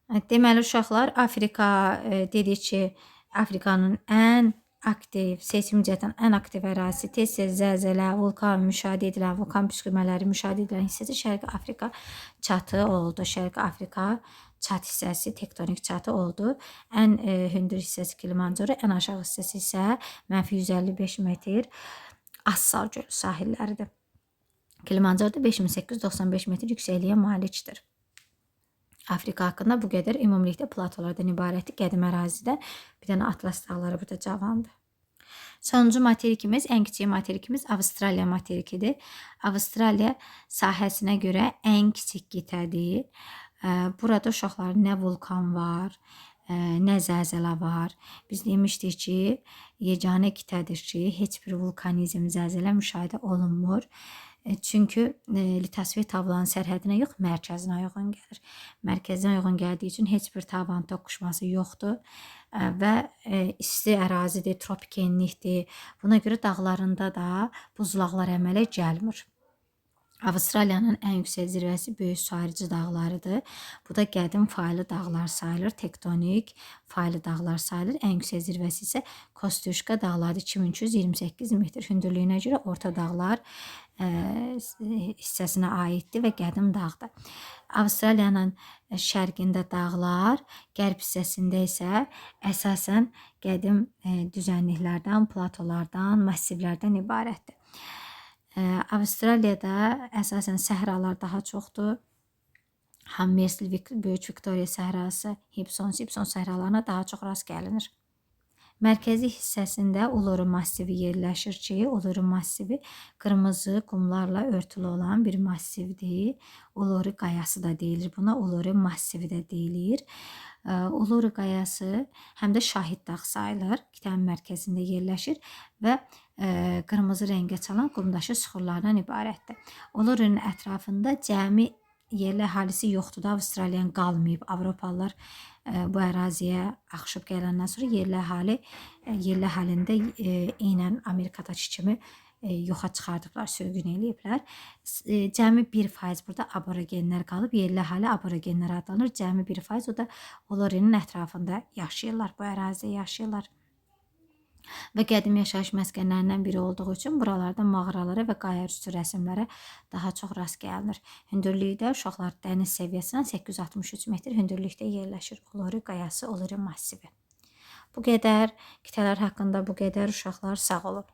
Deməli uşaqlar, Afrika dedik ki, Afrikanın ən aktiv, seysmik cəhətdən ən aktiv ərazisi, tez-tez zəlzələ, vulkan müşahidə edilən, vulkan püskürmələri müşahidə edilən hissəsi Şərqi Afrika çatı oldu. Şərqi Afrika çat hissəsi, tektonik çatı oldu. Ən hündür hissəsi Kilimanjaro, ən aşağı hissəsi isə -155 metr Assar gölü sahilləridir. Kilimanjaro da 5895 metr yüksəkliyə malikdir. Afrika haqqında bu qədər, ümumilikdə platolardan ibarətdir. Qədim ərazidə bir dənə Atlas dağları burada cavandır. Sonuncu materikimiz, ən kiçik materikimiz Avstraliya materikidir. Avstraliya sahəsinə görə ən kiçik qitədir. Burada uşaqlar nə vulkan var, nə zəlzələ var. Biz demişdik ki, yeganə qitədir ki, heç bir vulkanizm, zəlzələ müşahidə olunmur. Çünki litosfer tavanın sərhədinə yox, mərkəzinə uyğun gəlir. Mərkəzinə uyğun gəldiyi üçün heç bir tavan toqquşması yoxdur və isti ərazidir, tropik enlikdir. Buna görə dağlarında da buzlaqlar əmələ gəlmir. Avstraliyanın ən yüksək zirvəsi Böyük Su Ayrıcı dağlarıdır. Bu da qədim faylı dağlar sayılır, tektonik faylı dağlar sayılır. Ən yüksək zirvəsi isə Kostuşka dağları 2328 metr. Hündürlüyünə görə orta dağlar hissəsinə aiddir və qədim dağdır. Avstraliyanın şərqində dağlar, qərb hissəsində isə əsasən qədim düzənliklərdən, platolardan, massivlərdən ibarətdir. Avstraliyada əsasən səhralar daha çoxdur. Hammersel, Böyük Viktoriya səhrası, Hibson səhralarına daha çox rast gəlinir. Mərkəzi hissəsində Uluru massivi yerləşir ki, Uluru massivi qırmızı qumlarla örtülü olan bir massivdir. Uluru qayası da deyilir buna, Uluru massivi də deyilir. Uluru qayası həm də şahid dağ sayılır, qitənin mərkəzində yerləşir və qırmızı rəngə çalan qumdaşı süxurlardan ibarətdir. Ulurun ətrafında cəmi yerli əhalisi yoxdur da, Avstraliyan qalmayıb. Avropalılar bu əraziyə axışıb gələndən sonra yerli əhalini də eynən Amerikadakı kimi yoxa çıxardıblar, sürgün eləyiblər. Cəmi 1% burada aborigenlər qalıb, yerli əhali aborigenlər adlanır. Cəmi 1% o da Ulurun ətrafında yaşayırlar, bu ərazidə yaşayırlar. Və qədim yaşayış məskənlərindən biri olduğu üçün buralarda mağaralara və qayaüstü rəsmlərə daha çox rast gəlinir. Hündürlükdə uşaqlar dəniz səviyyəsindən 863 metr hündürlükdə yerləşir. Uluru qayası, Uluru massivi. Bu qədər, qitələr haqqında bu qədər uşaqlar, sağ olun.